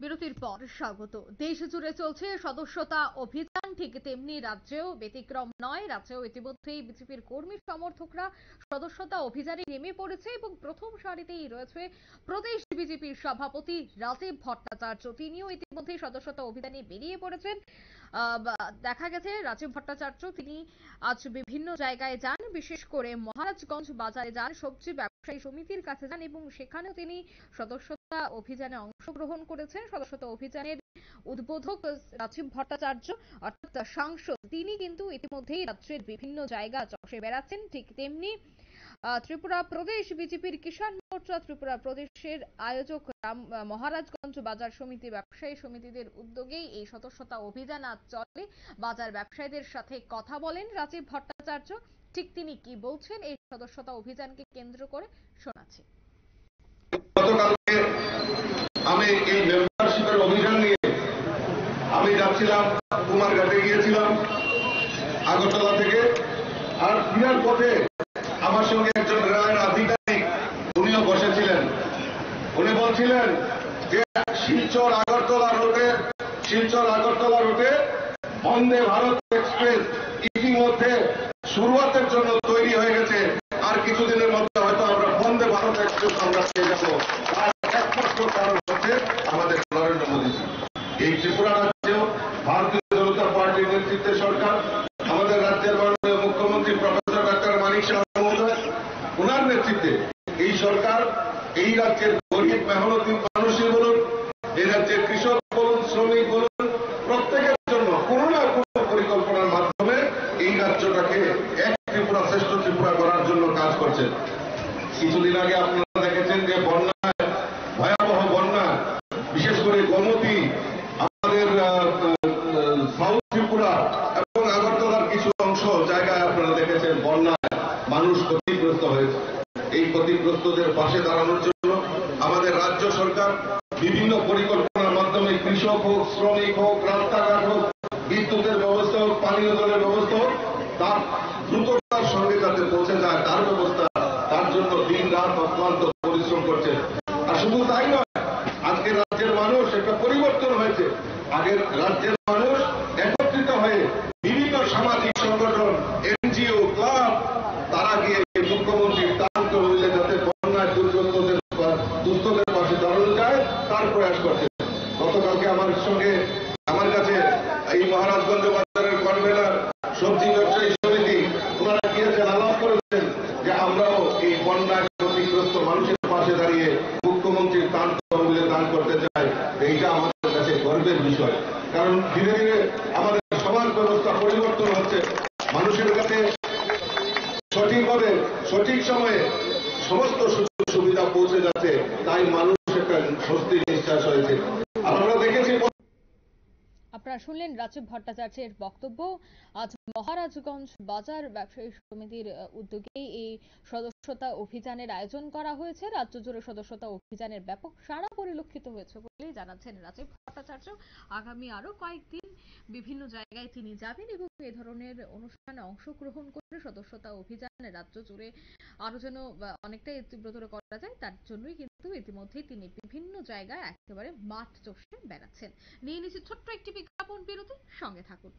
বিরতির পর স্বাগত। দেশ জুড়ে চলছে সদস্যতা অভিযান, ঠিক তেমনি রাজ্যেও ব্যতিক্রম নয়। রাজ্যেও ইতিমধ্যেই বিজেপির কর্মী সমর্থকরা সদস্যতা অভিযানে নেমে পড়েছে এবং প্রথম সারিতেই রয়েছে প্রদেশ বিজেপির সভাপতি রাজীব ভট্টাচার্য। তিনিও ইতিমধ্যেই সদস্যতা অভিযানে বেরিয়ে পড়েছেন। দেখা গেছে রাজীব ভট্টাচার্য তিনি আজ বিভিন্ন জায়গায় যান, বিশেষ করে মহারাজগঞ্জ বাজারে যান, সবজি ব্যবসায়ী সমিতির কাছে যান এবং সেখানেও তিনি সদস্যতা অভিযানে অংশগ্রহণ করেছেন। সদস্যতা অভিযানের উদ্বোধক রাজীব ভট্টাচার্য অর্থাৎ সাংসদ, তিনি কিন্তু ইতিমধ্যেই রাজ্যের বিভিন্ন জায়গা চষে বেড়াচ্ছেন। ঠিক তেমনি ত্রিপুরা প্রদেশ বিজেপির কিষাণ মোর্চা ত্রিপুরা প্রদেশের আয়োজক মহারাজগঞ্জ বাজার সমিতি ব্যবসায়ী সমিতিদের উদ্যোগেই এই সদস্যতা অভিযান আজ চলে। বাজার ব্যবসায়ীদের সাথে কথা বলেন রাজীব ভট্টাচার্য। ঠিক তিনি কি বলছেন এই সদস্যতা অভিযানকে কেন্দ্র করে শোনাচ্ছি। গতকালকে আমি এই মেম্বারশিপের অভিযান নিয়ে আমি যাচ্ছিলাম, কুমারঘাটে গিয়েছিলাম আগরতলা থেকে। আর ফিরার পথে আমার সঙ্গে একজন রেলের আধিকারিক উনিও বসেছিলেন। উনি বলছিলেন যে শিলচর আগরতলা রুটে বন্দে ভারত এক্সপ্রেস ইতিমধ্যে শুরুয়াতের জন্য তৈরি হয়ে গেছে। আর কিছুদিনের মধ্যে হয়তো আমরা বন্দে ভারত এক্সপ্রেস আমরা পেয়ে যাবো। আর একমাত্র কারণ হচ্ছে আমাদের নরেন্দ্র মোদীজি। এই ত্রিপুরা রাজ্যেও ভারতীয় জনতা পার্টির নেতৃত্বে সরকার, আমাদের রাজ্যের মাননীয় মুখ্যমন্ত্রী প্রফেসর ডাক্তার মানিক সাহা মহোদয়, ওনার নেতৃত্বে এই সরকার এই রাজ্যের গরিব মেহনতি মানুষই বলুন, এই রাজ্যের কৃষক বলুন, শ্রমিক বলুন, প্রত্যেকের জন্য কোনো না কোনো পরিকল্পনার মাধ্যমে এই রাজ্যটাকে এক ত্রিপুরা শ্রেষ্ঠ ত্রিপুরা করার জন্য কাজ করছে। কিছুদিন আগে আপনারা দেখেছেন যে বন্যায়, ভয়াবহ বন্যা, বিশেষ করে গোমতী, আমাদের সাউথ ত্রিপুরা এবং আগরতলার কিছু অংশ জায়গায় আপনারা দেখেছেন বন্যায় মানুষ ক্ষতিগ্রস্ত হয়েছে। এই ক্ষতিগ্রস্তদের পাশে দাঁড়ানোর জন্য আমাদের রাজ্য সরকার বিভিন্ন পরিকল্পনার মাধ্যমে কৃষক হোক, শ্রমিক হোক, রাস্তাঘাট হোক, বিদ্যুতের ব্যবস্থা হোক, পানীয় জলের ব্যবস্থা হোক, তার দ্রুততার সঙ্গে যাতে পৌঁছে যায় তার ব্যবস্থা, তার জন্য দিন রাত অক্লান্ত পরিশ্রম করছে। আর শুধু তাই নয়, আজকে রাজ্যের মানুষ একটা পরিবর্তন হয়েছে। আগের রাজ্যের মানুষ একত্রিত হয়ে বিভিন্ন সামাজিক সংগঠন, এনজিও, ক্লাব, তারা গিয়ে মুখ্যমন্ত্রীর তার তহবিলে যাতে বন্যায় দুস্থদের পাশে দাঁড়ানো যায় তার প্রয়াস করছে। গতকালকে আমার কাছে এই মহারাজগঞ্জ বাজারের কনভেনার, সবজি ব্যবসায়ী সমিতি, ওনারা গিয়েছেন, আলাপ করেছেন যে আমরাও এই বন্যায় ক্ষতিগ্রস্ত মানুষের পাশে দাঁড়িয়ে মুখ্যমন্ত্রীর তার তহবিলে দান করতে চাই। এইটা আমাদের কাছে গর্বের বিষয়, কারণ ধীরে ধীরে আমাদের সমাজ ব্যবস্থা পরিবর্তন হচ্ছে। মানুষের কাছে সঠিকভাবে সঠিক সময়ে সমস্ত সুযোগ সুবিধা পৌঁছে যাচ্ছে, তাই মানুষ একটা স্বস্তির নিঃশ্বাস হয়েছে। আর আমরা দেখেছি। আপনারা শুনলেন রাজীব ভট্টাচার্যের বক্তব্য। আজ মহারাজগঞ্জ বাজার ব্যবসায়ী সমিতির উদ্যোগে এই সদস্যতা অভিযানের আয়োজন করা হয়েছে। রাজ্য জুড়ে সদস্যতা অভিযানের ব্যাপক সাড়া পরিলক্ষিত হয়েছে বলেই জানাচ্ছেন রাজীব ভট্টাচার্য। আগামী আরো কয়েকদিন বিভিন্ন জায়গায় তিনি যাবেন এবং এ ধরনের অনুষ্ঠানে অংশগ্রহণ করে সদস্যতা অভিযান রাজ্য জুড়ে আরো যেন অনেকটাই তীব্রতর করা যায়, তার জন্যই কিন্তু ইতিমধ্যেই তিনি বিভিন্ন জায়গায় একেবারে মাঠ চষে বেড়াচ্ছেন। নিয়ে নিচ্ছি ছোট্ট একটি বিজ্ঞাপন বিরতি, সঙ্গে থাকুন।